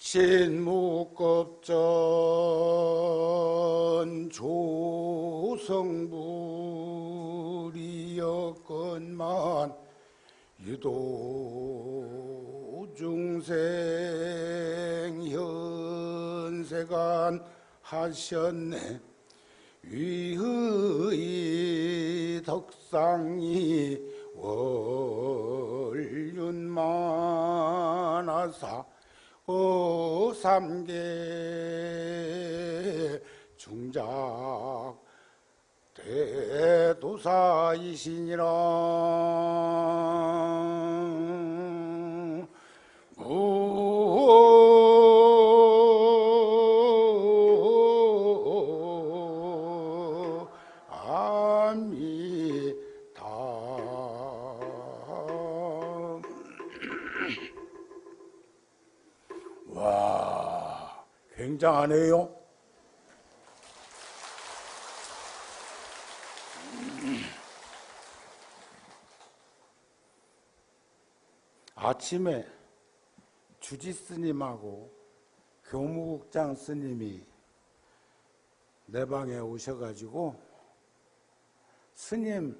진묵겁전 조성불이었건만 유도중생 현세간 하셨네. 위의 덕상이 월륜만하사 삼계 중작 대도사이시니라. 와, 굉장하네요. 아침에 주지 스님하고 교무국장 스님이 내 방에 오셔가지고 스님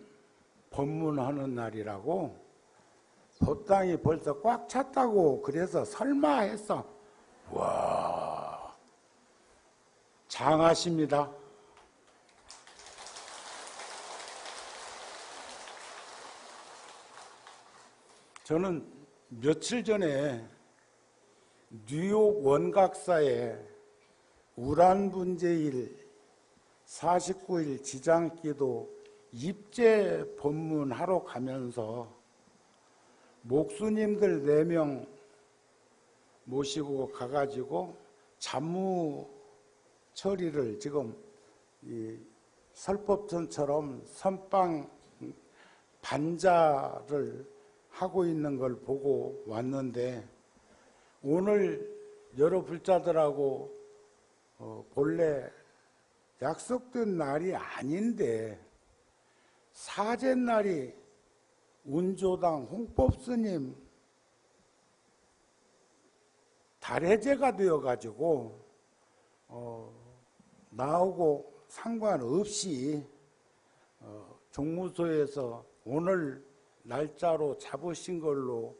법문하는 날이라고 법당이 벌써 꽉 찼다고 그래서 설마 했어. 와, 장하십니다. 저는 며칠 전에 뉴욕 원각사에 우란분제일 49일 지장기도 입제 법문하러 가면서 목수님들 4명 모시고 가가지고 잡무 처리를 지금 이 설법전처럼 선빵 반자를 하고 있는 걸 보고 왔는데, 오늘 여러 불자들하고 본래 약속된 날이 아닌데 사제날이 운조당 홍법스님 달해제가 되어가지고 나오고 상관없이 종무소에서 오늘 날짜로 잡으신 걸로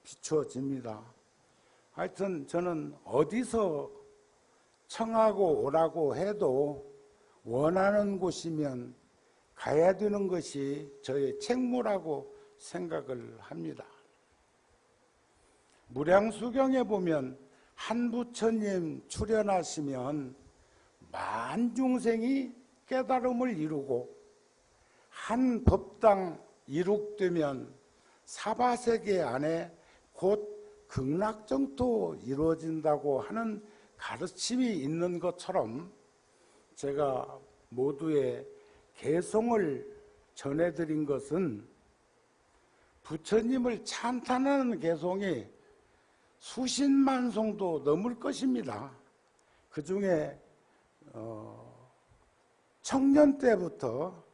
비춰집니다. 하여튼 저는 어디서 청하고 오라고 해도 원하는 곳이면 가야 되는 것이 저의 책무라고 생각을 합니다. 무량수경에 보면 한 부처님 출연하시면 만중생이 깨달음을 이루고 한 법당 이룩되면 사바세계 안에 곧 극락정토 이루어진다고 하는 가르침이 있는 것처럼 제가 모두의 개송을 전해드린 것은 부처님을 찬탄하는 개송이 수십만 송도 넘을 것입니다. 그 중에 청년 때부터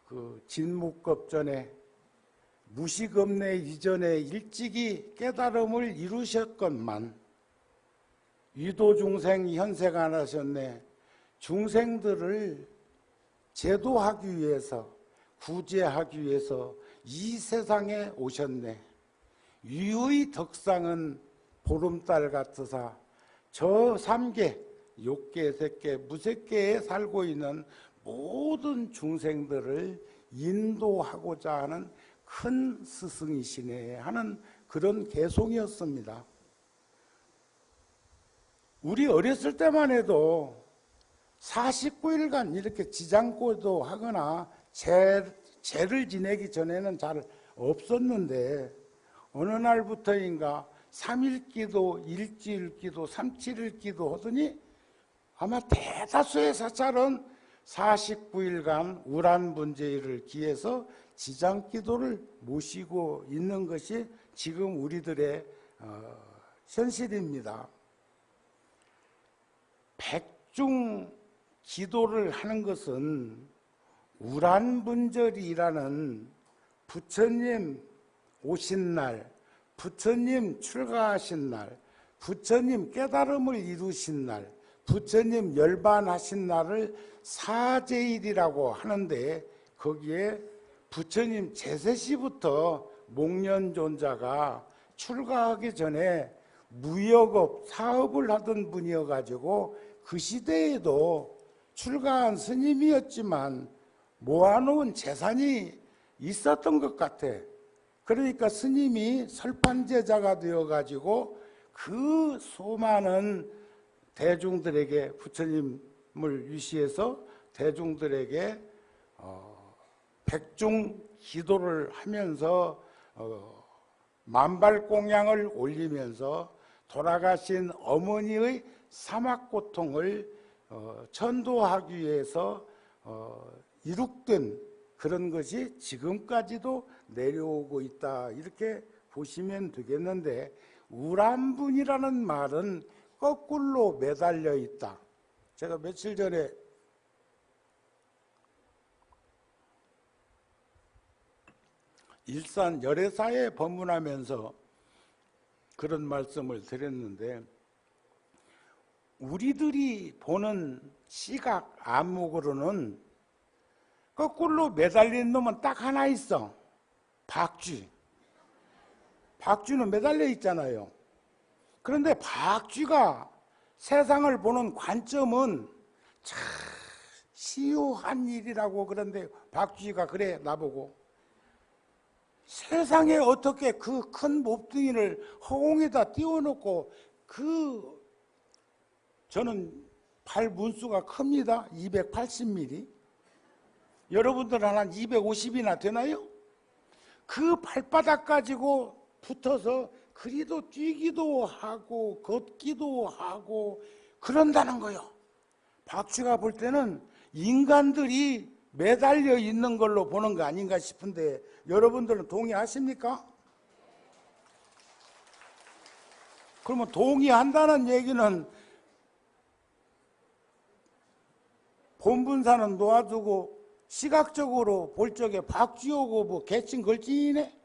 그 진묵겁전에 무식업내 이전에 일찍이 깨달음을 이루셨건만 위도중생 현세가 하셨네. 중생들을 제도하기 위해서, 구제하기 위해서 이 세상에 오셨네. 위의 덕상은 보름달 같으사 저 3계, 욕계, 색계, 무색계에 살고 있는 모든 중생들을 인도하고자 하는 큰 스승이시네 하는 그런 개송이었습니다. 우리 어렸을 때만 해도 49일간 이렇게 지장고도 하거나 제를 지내기 전에는 잘 없었는데 어느 날부터인가 3일기도, 일주일기도, 3~7일기도 하더니 아마 대다수의 사찰은 49일간 우란분제일을 기해서 지장기도를 모시고 있는 것이 지금 우리들의 현실입니다. 백중 기도를 하는 것은 우란분절이라는 부처님 오신 날, 부처님 출가하신 날, 부처님 깨달음을 이루신 날, 부처님 열반하신 날을 사제일이라고 하는데 거기에 부처님 제세시부터 목련존자가 출가하기 전에 무역업 사업을 하던 분이어가지고 그 시대에도 출가한 스님이었지만 모아놓은 재산이 있었던 것 같아. 그러니까 스님이 설판제자가 되어가지고 그 수많은 대중들에게 부처님을 위시해서 대중들에게 백중 기도를 하면서 만발공양을 올리면서 돌아가신 어머니의 사막고통을 천도하기 위해서 이룩된 그런 것이 지금까지도 내려오고 있다, 이렇게 보시면 되겠는데, 우람분이라는 말은 거꾸로 매달려 있다. 제가 며칠 전에 일산 열애사에 법문하면서 그런 말씀을 드렸는데, 우리들이 보는 시각 안목으로는 거꾸로 매달린 놈은 딱 하나 있어. 박쥐. 박쥐는 매달려 있잖아요. 그런데 박쥐가 세상을 보는 관점은 참 시요한 일이라고. 그런데 박쥐가 그래 나보고, 세상에 어떻게 그 큰 몹둥이를 허공에다 띄워놓고, 저는 발 문수가 큽니다. 280mm. 여러분들은 한 250이나 되나요? 그 발바닥 가지고 붙어서 그리도 뛰기도 하고 걷기도 하고 그런다는 거요. 박쥐가 볼 때는 인간들이 매달려 있는 걸로 보는 거 아닌가 싶은데, 여러분들은 동의하십니까? 그러면 동의한다는 얘기는 본분사는 놓아두고 시각적으로 볼 적에 박쥐하고 뭐 개친 걸친이네?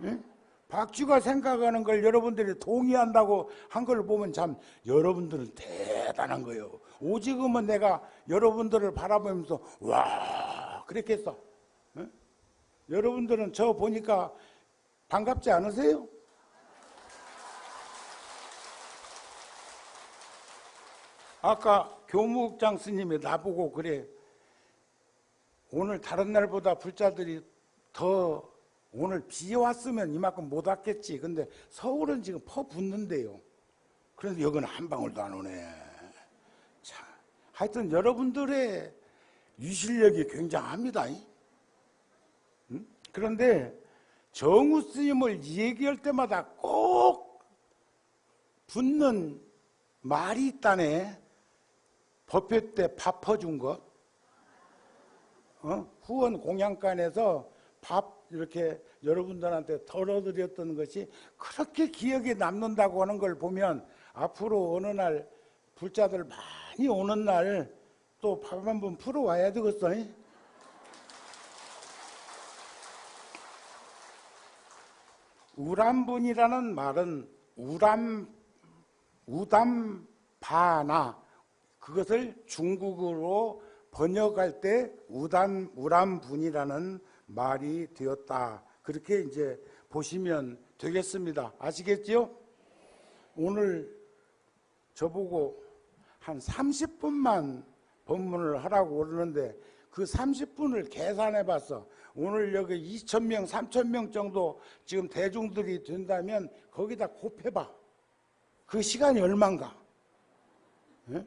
응? 박쥐가 생각하는 걸 여러분들이 동의한다고 한 걸 보면 참 여러분들은 대단한 거예요. 오직은 내가 여러분들을 바라보면서 와 그렇게 했어. 응? 여러분들은 저 보니까 반갑지 않으세요? 아까 교무국장 스님이 나보고 그래, 오늘 다른 날보다 불자들이 더, 오늘 비 왔으면 이만큼 못 왔겠지. 근데 서울은 지금 퍼붓는데요. 그래서 여기는 한 방울도 안 오네. 자, 하여튼 여러분들의 유실력이 굉장합니다. 응? 그런데 정우 스님을 얘기할 때마다 꼭 붙는 말이 있다네. 법회 때 밥 퍼준 것. 후원 공양관에서 밥 이렇게 여러분들한테 덜어드렸던 것이 그렇게 기억에 남는다고 하는 걸 보면, 앞으로 어느 날 불자들 많이 오는 날 또 밥 한번 풀어와야 되겠어. 우람분이라는 말은 우담바나, 그것을 중국어로 번역할 때 우람분이라는 말이 되었다. 그렇게 이제 보시면 되겠습니다. 아시겠지요? 오늘 저보고 한 30분만 법문을 하라고 그러는데 그 30분을 계산해 봤어. 오늘 여기 2,000명, 3,000명 정도 지금 대중들이 된다면 거기다 곱해봐. 그 시간이 얼만가. 네?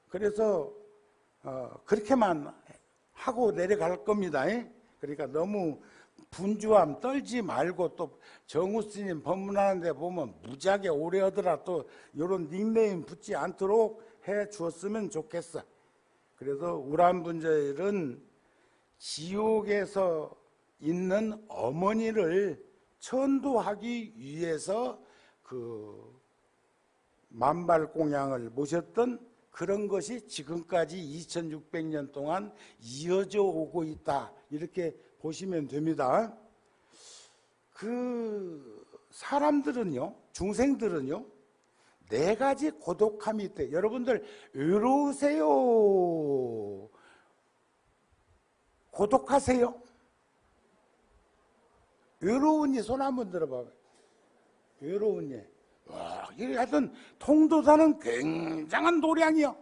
그래서 그렇게만 하고 내려갈 겁니다. 그러니까 너무 분주함 떨지 말고, 또 정우 스님 법문하는데 보면 무지하게 오래 하더라 또 이런 닉네임 붙지 않도록 해 주었으면 좋겠어. 그래서 우람분자일은 지옥에서 있는 어머니를 천도하기 위해서 그 만발공양을 모셨던 그런 것이 지금까지 2600년 동안 이어져 오고 있다, 이렇게 보시면 됩니다. 그 사람들은요, 중생들은요, 네 가지 고독함이 있대. 여러분들 외로우세요? 고독하세요? 외로우니 손 한번 들어봐요. 외로우니. 와, 하여튼 통도사는 굉장한 도량이야.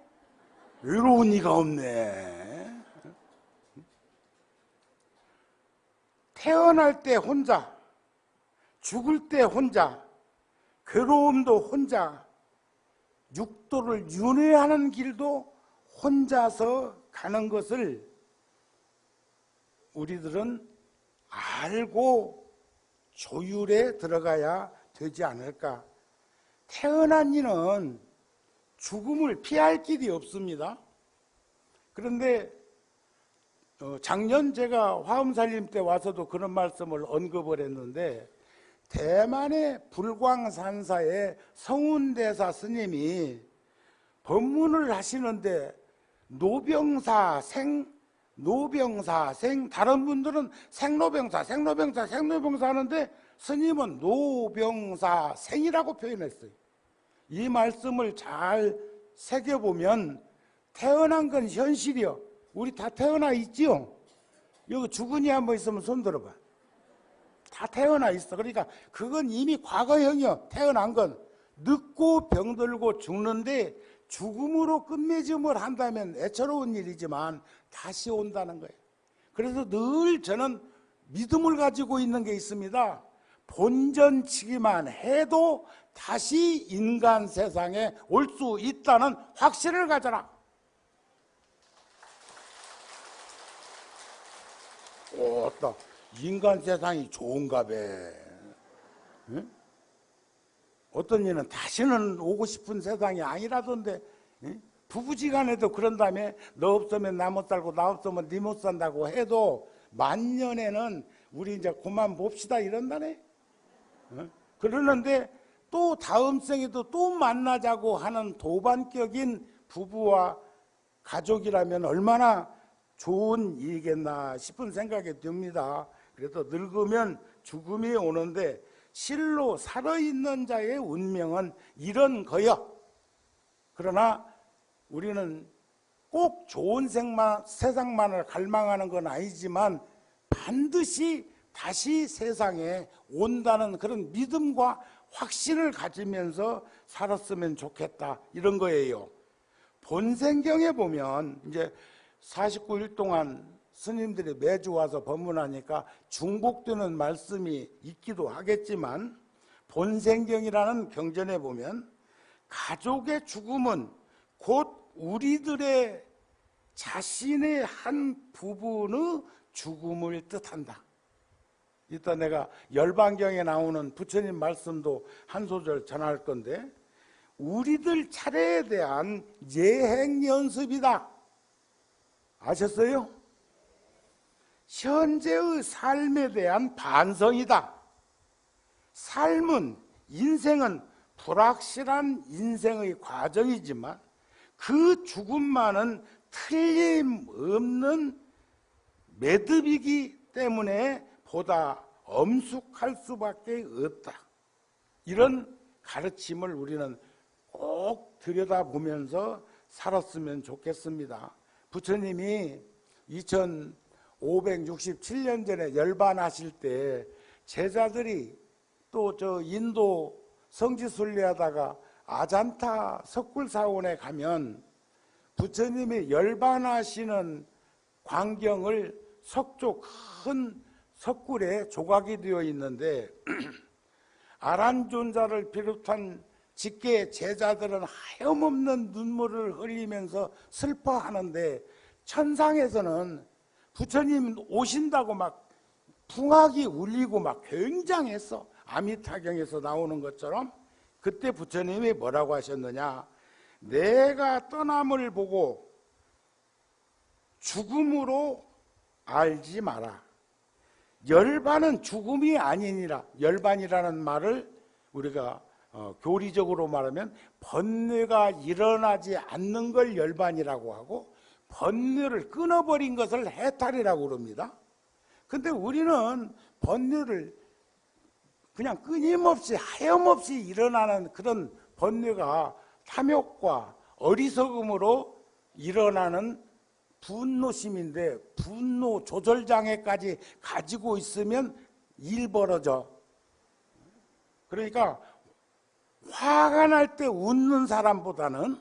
외로우니가 없네. 태어날 때 혼자, 죽을 때 혼자, 괴로움도 혼자, 육도를 윤회하는 길도 혼자서 가는 것을 우리들은 알고 조율에 들어가야 되지 않을까. 태어난 이는 죽음을 피할 길이 없습니다. 그런데 작년 제가 화엄살림 때 와서도 그런 말씀을 언급을 했는데, 대만의 불광산사의 성운대사 스님이 법문을 하시는데 노병사생, 다른 분들은 생로병사 하는데 스님은 노병사생이라고 표현했어요. 이 말씀을 잘 새겨보면 태어난 건 현실이요. 우리 다 태어나 있지요. 여기 죽은이 한번 있으면 손 들어봐. 다 태어나 있어. 그러니까 그건 이미 과거형이요. 태어난 건 늙고 병들고 죽는데 죽음으로 끝맺음을 한다면 애처로운 일이지만 다시 온다는 거예요. 그래서 늘 저는 믿음을 가지고 있는 게 있습니다. 본전치기만 해도 다시 인간 세상에 올 수 있다는 확신을 가져라. 또 인간 세상이 좋은가 봐. 응? 어떤 이는 다시는 오고 싶은 세상이 아니라던데. 응? 부부지간에도 그런 다음에 너 없으면 나 못 살고 나 없으면 니 못 산다고 해도 만년에는 우리 이제 그만 봅시다 이런다네. 응? 그러는데 또 다음 생에도 또 만나자고 하는 도반격인 부부와 가족이라면 얼마나 좋은 일이겠나 싶은 생각이 듭니다. 그래서 늙으면 죽음이 오는데 실로 살아있는 자의 운명은 이런 거요. 그러나 우리는 꼭 좋은 세상만을 갈망하는 건 아니지만 반드시 다시 세상에 온다는 그런 믿음과 확신을 가지면서 살았으면 좋겠다, 이런 거예요. 본생경에 보면 이제 49일 동안 스님들이 매주 와서 법문하니까 중복되는 말씀이 있기도 하겠지만, 본생경이라는 경전에 보면 가족의 죽음은 곧 우리들의 자신의 한 부분의 죽음을 뜻한다. 이따 내가 열반경에 나오는 부처님 말씀도 한 소절 전할 건데, 우리들 차례에 대한 예행 연습이다. 아셨어요? 현재의 삶에 대한 반성이다. 삶은, 인생은 불확실한 인생의 과정이지만 그 죽음만은 틀림없는 매듭이기 때문에 보다 엄숙할 수밖에 없다. 이런 가르침을 우리는 꼭 들여다보면서 살았으면 좋겠습니다. 부처님이 2567년 전에 열반하실 때 제자들이 또 저 인도 성지순례하다가 아잔타 석굴사원에 가면 부처님이 열반하시는 광경을 석조 큰 석굴에 조각이 되어 있는데 아란존자를 비롯한 직계 제자들은 하염없는 눈물을 흘리면서 슬퍼하는데, 천상에서는 부처님 오신다고 막 풍악이 울리고 막 굉장했어. 아미타경에서 나오는 것처럼. 그때 부처님이 뭐라고 하셨느냐, 내가 떠남을 보고 죽음으로 알지 마라. 열반은 죽음이 아니니라. 열반이라는 말을 우리가 교리적으로 말하면 번뇌가 일어나지 않는 걸 열반이라고 하고, 번뇌를 끊어버린 것을 해탈이라고 그럽니다. 근데 우리는 번뇌를 그냥 끊임없이 하염없이 일어나는 그런 번뇌가 탐욕과 어리석음으로 일어나는 분노심인데, 분노 조절장애까지 가지고 있으면 일 벌어져. 그러니까 화가 날 때 웃는 사람보다는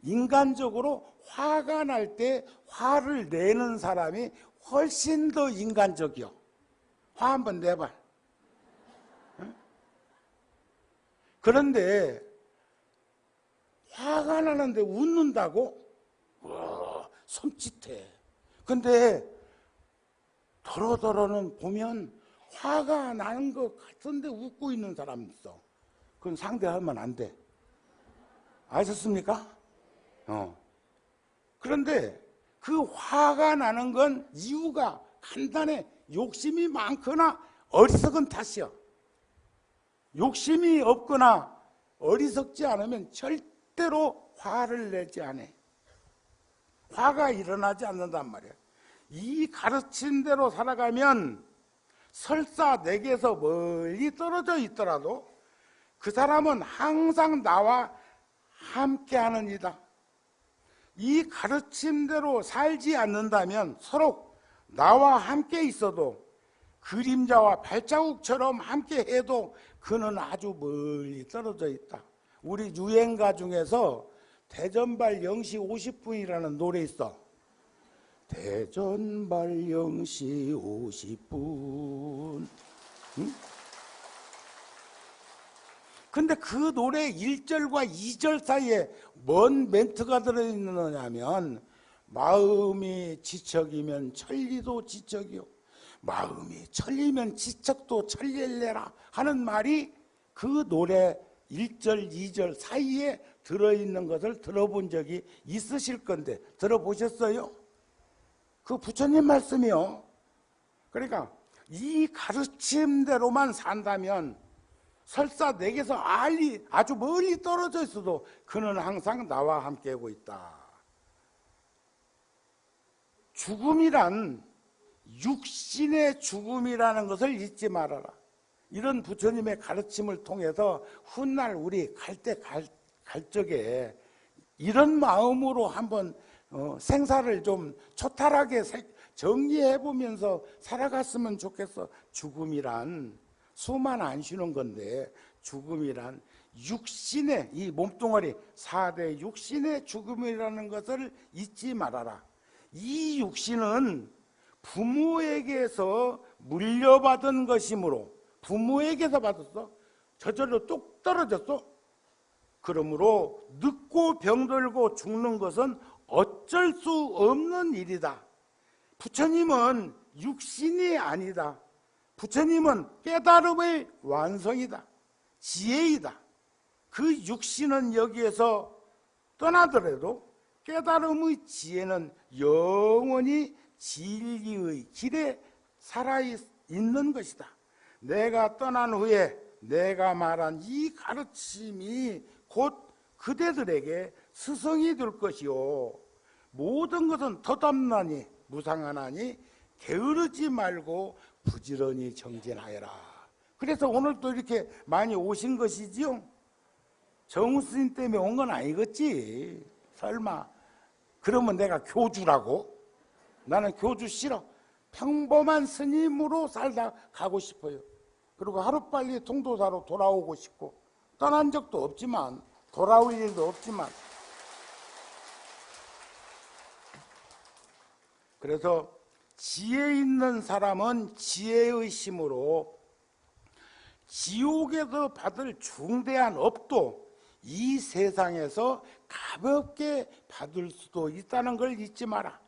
인간적으로 화가 날 때 화를 내는 사람이 훨씬 더 인간적이요. 화 한번 내봐. 그런데 화가 나는데 웃는다고? 섬찟해. 근데 더러더러는 보면 화가 나는 것 같은데 웃고 있는 사람 있어. 그건 상대하면 안 돼. 아셨습니까? 그런데 그 화가 나는 건 이유가 간단해. 욕심이 많거나 어리석은 탓이야. 욕심이 없거나 어리석지 않으면 절대로 화를 내지 않아. 화가 일어나지 않는단 말이야. 이 가르침대로 살아가면 설사 내게서 멀리 떨어져 있더라도 그 사람은 항상 나와 함께하는 이다. 이 가르침대로 살지 않는다면 서로 나와 함께 있어도 그림자와 발자국처럼 함께 해도 그는 아주 멀리 떨어져 있다. 우리 유행가 중에서 대전발 0시 50분이라는 노래 있어. 대전발 0시 50분. 응? 근데 그 노래 1절과 2절 사이에 뭔 멘트가 들어있느냐면 마음이 지척이면 천리도 지척이요, 마음이 천리면 지척도 천리엘레라 하는 말이 그 노래 1절, 2절 사이에 들어있는 것을 들어본 적이 있으실 건데 들어보셨어요? 그 부처님 말씀이요. 그러니까 이 가르침대로만 산다면 설사 내게서 아주 멀리 떨어져 있어도 그는 항상 나와 함께하고 있다. 죽음이란 육신의 죽음이라는 것을 잊지 말아라. 이런 부처님의 가르침을 통해서 훗날 우리 갈 적에 이런 마음으로 한번 생사를 좀 초탈하게 정리해 보면서 살아갔으면 좋겠어. 죽음이란 숨만 안 쉬는 건데, 죽음이란 육신의 이 몸뚱아리 4대 육신의 죽음이라는 것을 잊지 말아라. 이 육신은 부모에게서 물려받은 것이므로, 부모에게서 받았어. 저절로 뚝 떨어졌어. 그러므로 늙고 병들고 죽는 것은 어쩔 수 없는 일이다. 부처님은 육신이 아니다. 부처님은 깨달음의 완성이다. 지혜이다. 그 육신은 여기에서 떠나더라도 깨달음의 지혜는 영원히 진리의 길에 살아있는 것이다. 내가 떠난 후에 내가 말한 이 가르침이 곧 그대들에게 스승이 될 것이요, 모든 것은 덧없나니 무상하나니 게으르지 말고 부지런히 정진하여라. 그래서 오늘 또 이렇게 많이 오신 것이지요. 정우 스님 때문에 온 건 아니겠지. 설마. 그러면 내가 교주라고? 나는 교주 싫어. 평범한 스님으로 살다 가고 싶어요. 그리고 하루빨리 통도사로 돌아오고 싶고, 떠난 적도 없지만, 돌아올 일도 없지만. 그래서 지혜 있는 사람은 지혜의 힘으로 지옥에서 받을 중대한 업도 이 세상에서 가볍게 받을 수도 있다는 걸 잊지 마라.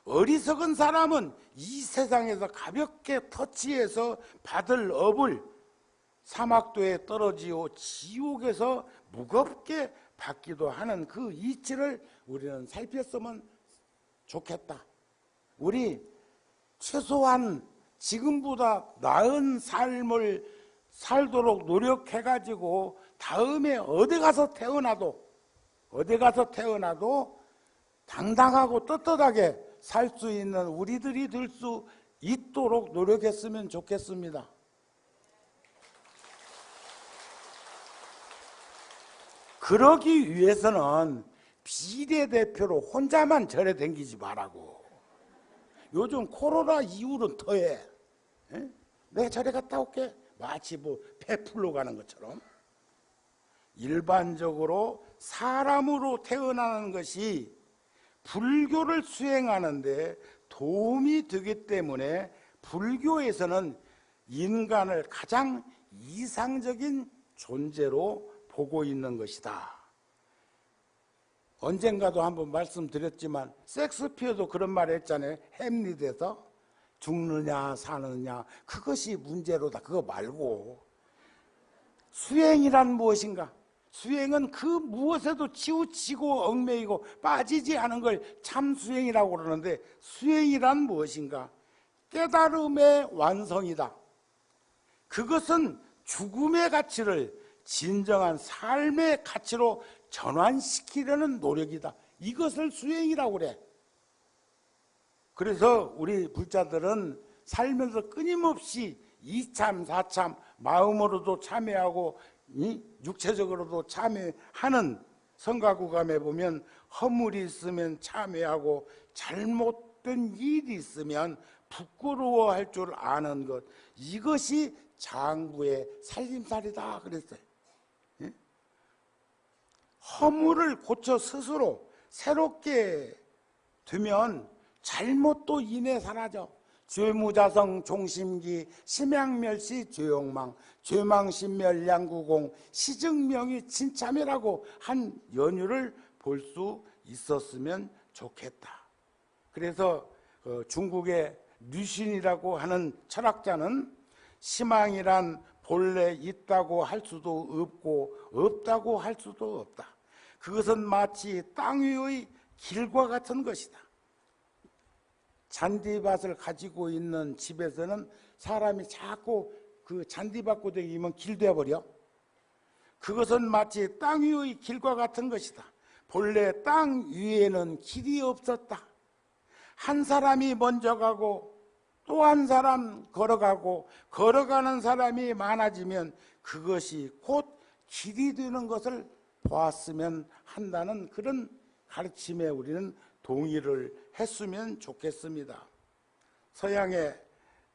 어리석은 사람은 이 세상에서 가볍게 터치해서 받을 업을 사막도에 떨어지고 지옥에서 무겁게 받기도 하는 그 이치를 우리는 살폈으면 좋겠다. 우리 최소한 지금보다 나은 삶을 살도록 노력해가지고 다음에 어디 가서 태어나도 당당하고 떳떳하게 살 수 있는 우리들이 될 수 있도록 노력했으면 좋겠습니다. 그러기 위해서는 비례대표로 혼자만 절에 댕기지 말라고. 요즘 코로나 이후로 더해. 에? 내가 절에 갔다 올게. 마치 뭐 베풀러 가는 것처럼. 일반적으로 사람으로 태어나는 것이 불교를 수행하는데 도움이 되기 때문에 불교에서는 인간을 가장 이상적인 존재로 보고 있는 것이다. 언젠가도 한번 말씀드렸지만 섹스피어도 그런 말을 했잖아요. 햄릿에서 죽느냐 사느냐 그것이 문제로다. 그거 말고 수행이란 무엇인가? 수행은 그 무엇에도 치우치고 얽매이고 빠지지 않은 걸 참수행이라고 그러는데 수행이란 무엇인가? 깨달음의 완성이다. 그것은 죽음의 가치를 진정한 삶의 가치로 전환시키려는 노력이다. 이것을 수행이라고 그래. 그래서 우리 불자들은 살면서 끊임없이 이참 사참 마음으로도 참여하고 육체적으로도 참여하는 성가구감에 보면 허물이 있으면 참여하고 잘못된 일이 있으면 부끄러워할 줄 아는 것, 이것이 장부의 살림살이다 그랬어요. 허물을 고쳐 스스로 새롭게 되면 잘못도 인해 사라져. 죄무자성 종심기 심양멸시 죄욕망 죄망신멸 양구공 시증명이 진참이라고 한 연유를 볼 수 있었으면 좋겠다. 그래서 중국의 류신이라고 하는 철학자는 희망이란 본래 있다고 할 수도 없고 없다고 할 수도 없다. 그것은 마치 땅 위의 길과 같은 것이다. 잔디밭을 가지고 있는 집에서는 사람이 자꾸 그 잔디밭 고데기면 길 되어버려. 그것은 마치 땅 위의 길과 같은 것이다. 본래 땅 위에는 길이 없었다. 한 사람이 먼저 가고 또 한 사람 걸어가고 걸어가는 사람이 많아지면 그것이 곧 길이 되는 것을 보았으면 한다는 그런 가르침에 우리는 동의를 했으면 좋겠습니다. 서양의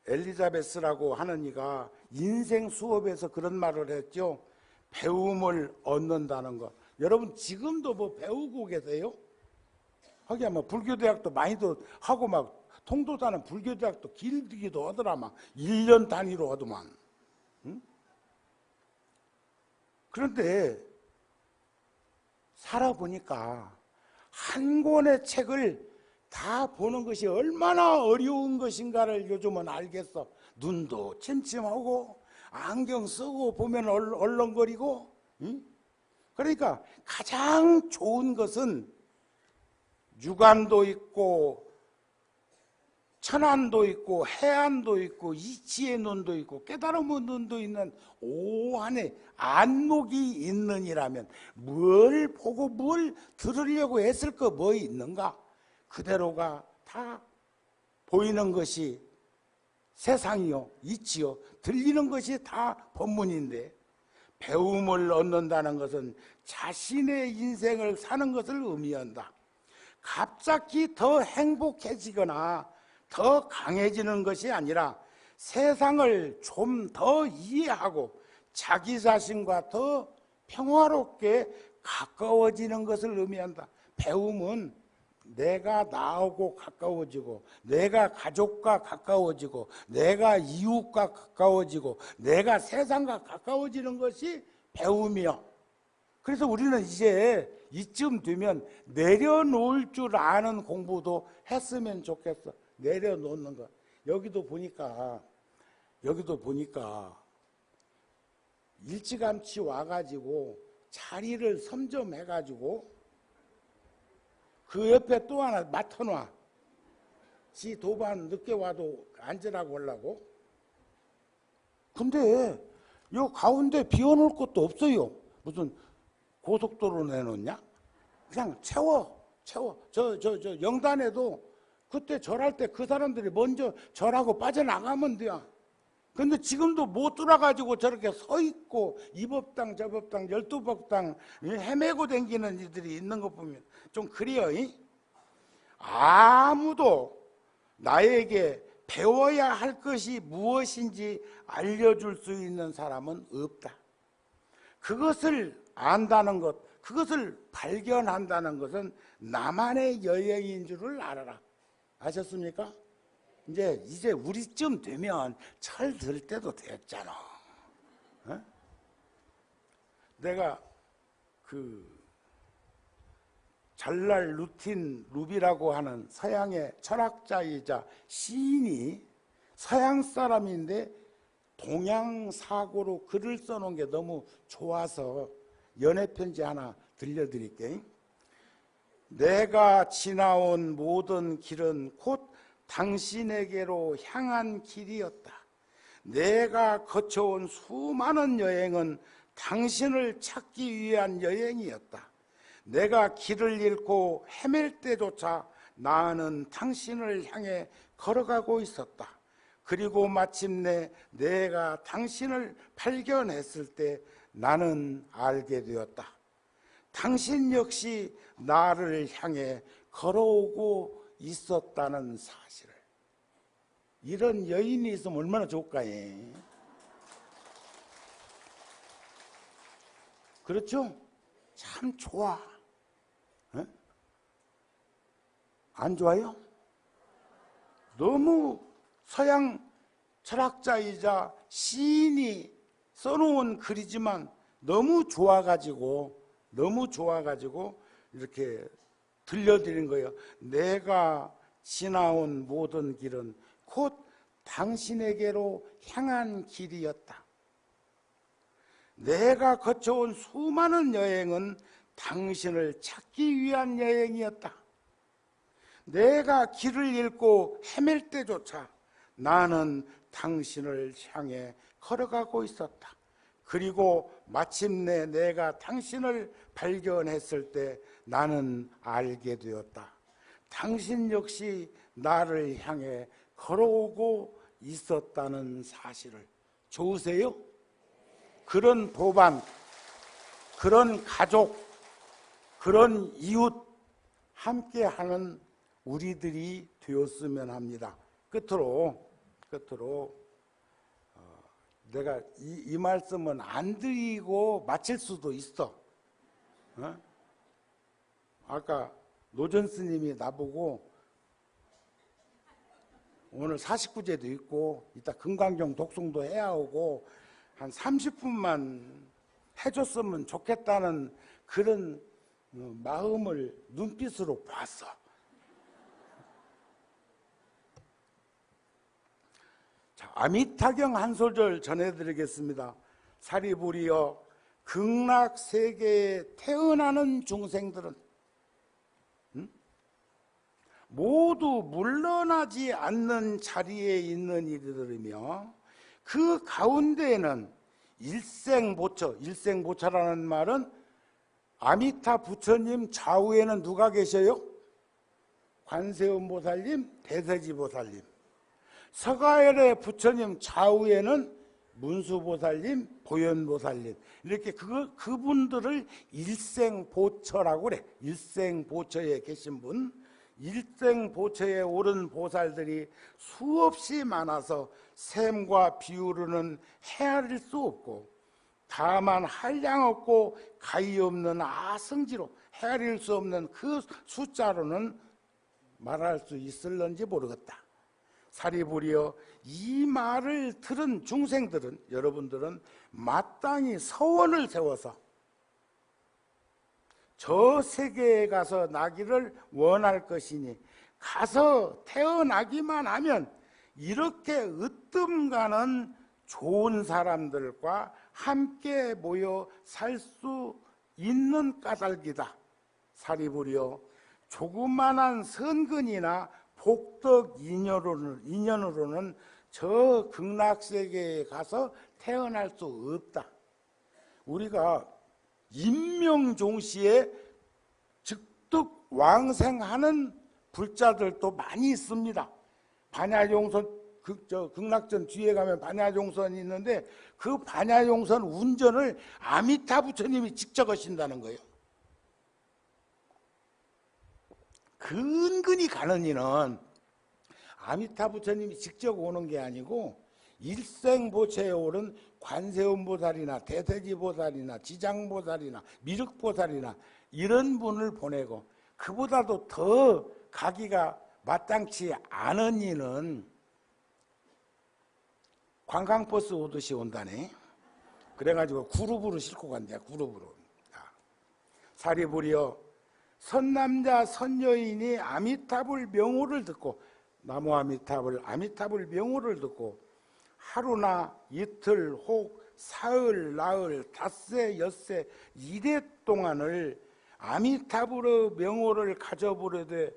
엘리자베스라고 하는 이가 인생 수업에서 그런 말을 했죠. 배움을 얻는다는 것. 여러분 지금도 뭐 배우고 계세요? 하기야 뭐 불교대학도 많이도 하고 막 통도사는 불교대학도 길기도 하더라. 막 1년 단위로 하더만. 응? 그런데 살아보니까 한 권의 책을 다 보는 것이 얼마나 어려운 것인가를 요즘은 알겠어. 눈도 침침하고 안경 쓰고 보면 얼렁거리고. 응? 그러니까 가장 좋은 것은 유관도 있고 천안도 있고 해안도 있고 이치의 눈도 있고 깨달음의 눈도 있는 오한의 안목이 있느니라면 뭘 보고 뭘 들으려고 했을 거 뭐 있는가? 그대로가 다 보이는 것이 세상이요 이치요 들리는 것이 다 법문인데 배움을 얻는다는 것은 자신의 인생을 사는 것을 의미한다. 갑자기 더 행복해지거나 더 강해지는 것이 아니라 세상을 좀 더 이해하고 자기 자신과 더 평화롭게 가까워지는 것을 의미한다. 배움은 내가 나하고 가까워지고 내가 가족과 가까워지고 내가 이웃과 가까워지고 내가 세상과 가까워지는 것이 배움이요. 그래서 우리는 이제 이쯤 되면 내려놓을 줄 아는 공부도 했으면 좋겠어. 내려놓는 것. 여기도 보니까 일찌감치 와가지고 자리를 선점해가지고 그 옆에 또 하나 맡아놔. 지 도반 늦게 와도 앉으라고 하려고. 근데 요 가운데 비워놓을 것도 없어요. 무슨 고속도로 내놓냐? 그냥 채워. 저 영단에도 그때 절할 때 그 사람들이 먼저 절하고 빠져나가면 돼요. 근데 지금도 못 돌아가지고 저렇게 서 있고 이 법당 저 법당 12법당 헤매고 다니는 이들이 있는 거 보면 좀 그래요. 아무도 나에게 배워야 할 것이 무엇인지 알려줄 수 있는 사람은 없다. 그것을 안다는 것, 그것을 발견한다는 것은 나만의 여행인 줄을 알아라. 아셨습니까? 이제 우리쯤 되면 철 들 때도 됐잖아. 어? 내가 잘날 루틴 루비라고 하는 서양의 철학자이자 시인이 서양 사람인데 동양 사고로 글을 써놓은 게 너무 좋아서 연애편지 하나 들려드릴게요. 내가 지나온 모든 길은 곧 당신에게로 향한 길이었다. 내가 거쳐온 수많은 여행은 당신을 찾기 위한 여행이었다. 내가 길을 잃고 헤맬 때조차 나는 당신을 향해 걸어가고 있었다. 그리고 마침내 내가 당신을 발견했을 때 나는 알게 되었다. 당신 역시 나를 향해 걸어오고 있었다는 사실을. 이런 여인이 있으면 얼마나 좋을까요? 그렇죠? 참 좋아. 에? 안 좋아요? 너무 서양 철학자이자 시인이 써놓은 글이지만 너무 좋아가지고 이렇게 들려드린 거예요. 내가 지나온 모든 길은 곧 당신에게로 향한 길이었다. 내가 거쳐온 수많은 여행은 당신을 찾기 위한 여행이었다. 내가 길을 잃고 헤맬 때조차 나는 당신을 향해 걸어가고 있었다. 그리고 마침내 내가 당신을 발견했을 때 나는 알게 되었다. 당신 역시 나를 향해 걸어오고 있었다는 사실을. 좋으세요? 그런 도반, 그런 가족, 그런 이웃 함께하는 우리들이 되었으면 합니다. 끝으로 내가 이 말씀은 안 드리고 마칠 수도 있어. 아까 노전 스님이 나보고 오늘 49제도 있고 이따 금강경 독송도 해야 오고 한 30분만 해줬으면 좋겠다는 그런 마음을 눈빛으로 봤어. 자, 아미타경 한 소절 전해드리겠습니다. 사리부리여, 극락세계에 태어나는 중생들은 모두 물러나지 않는 자리에 있는 이들이며 그 가운데에는 일생보처라는 말은 아미타 부처님 좌우에는 누가 계셔요? 관세음보살님, 대세지보살님. 서가열의 부처님 좌우에는 문수보살님, 보현보살님. 이렇게 그분들을 일생보처라고 그래. 일생보처에 계신 분. 일생보처에 오른 보살들이 수없이 많아서 셈과 비유로는 헤아릴 수 없고, 다만 한량없고 가히 없는 아성지로 헤아릴 수 없는 그 숫자로는 말할 수 있을런지 모르겠다. 사리부리여, 이 말을 들은 중생들은, 여러분들은 마땅히 서원을 세워서 저 세계에 가서 나기를 원할 것이니, 가서 태어나기만 하면 이렇게 으뜸가는 좋은 사람들과 함께 모여 살 수 있는 까닭이다. 사리부리여, 조그만한 선근이나 복덕 인연으로는 저 극락세계에 가서 태어날 수 없다. 우리가 임명종시에 즉득 왕생하는 불자들도 많이 있습니다. 반야용선 극락전 뒤에 가면 반야종선이 있는데 그 반야종선 운전을 아미타 부처님이 직접 하신다는 거예요. 근근히 가는 이는 아미타 부처님이 직접 오는 게 아니고 일생보채에 오른 관세음보살이나 대세지보살이나 지장보살이나 미륵보살이나 이런 분을 보내고, 그보다도 더 가기가 마땅치 않은 이는 관광버스 오듯이 온다네. 그래가지고 그룹으로 싣고 간대. 그룹으로. 사리부리여, 선남자 선여인이 아미타불 명호를 듣고, 나무 아미타불 명호를 듣고 하루나 이틀 혹 사흘 나흘 닷새 엿새 이래 동안을 아미타불의 명호를 가져보려되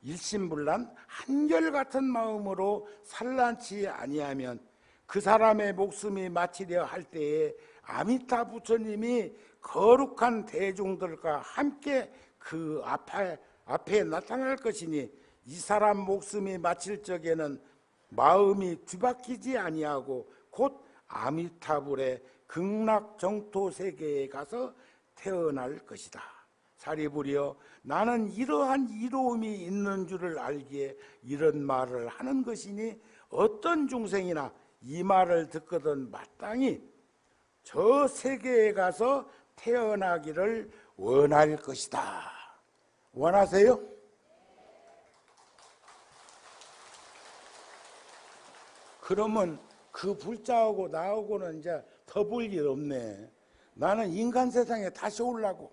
일심불란 한결같은 마음으로 산란치 아니하면 그 사람의 목숨이 마치려 할 때에 아미타 부처님이 거룩한 대중들과 함께 그 앞에 나타날 것이니, 이 사람 목숨이 마칠 적에는 마음이 뒤바뀌지 아니하고 곧 아미타불의 극락정토 세계에 가서 태어날 것이다. 사리부리여, 나는 이러한 이로움이 있는 줄을 알기에 이런 말을 하는 것이니, 어떤 중생이나 이 말을 듣거든 마땅히 저 세계에 가서 태어나기를 원할 것이다. 원하세요? 그러면 그 불자하고 나하고는 이제 더 볼 일 없네. 나는 인간 세상에 다시 오려고.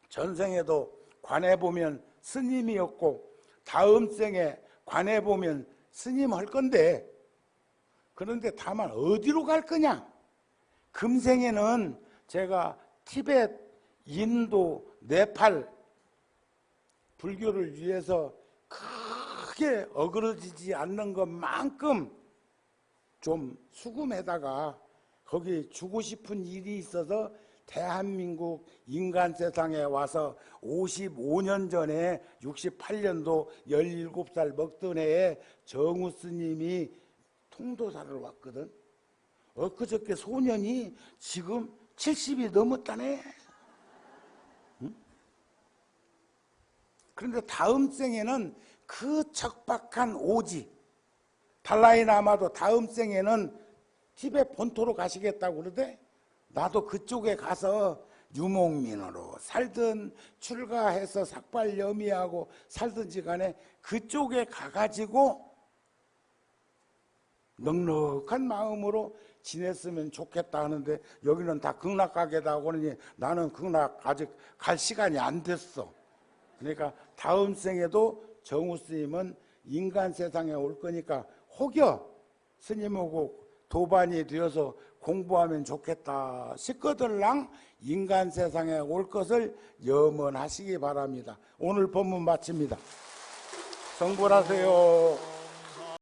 전생에도 관에 보면 스님이었고 다음 생에 관에 보면 스님 할 건데, 그런데 다만 어디로 갈 거냐? 금생에는 제가 티벳, 인도, 네팔 불교를 위해서 크게 어그러지지 않는 것만큼 좀 수금에다가 거기 주고 싶은 일이 있어서 대한민국 인간 세상에 와서 55년 전에 68년도 17살 먹던 해에 정우 스님이 통도사를 왔거든. 엊그저께 소년이 지금 70이 넘었다네. 응? 그런데 다음 생에는 그 척박한 오지, 달라이라마도 다음 생에는 티벳 본토로 가시겠다고 그러대. 나도 그쪽에 가서 유목민으로 살든 출가해서 삭발여미하고 살든지 간에 그쪽에 가가지고 넉넉한 마음으로 지냈으면 좋겠다 하는데, 여기는 다 극락 가게다 그러니 나는 극락 아직 갈 시간이 안 됐어. 그러니까 다음 생에도 정우 스님은 인간 세상에 올 거니까 혹여 스님하고 도반이 되어서 공부하면 좋겠다 싶거들랑 인간 세상에 올 것을 염원하시기 바랍니다. 오늘 법문 마칩니다. 성불하세요.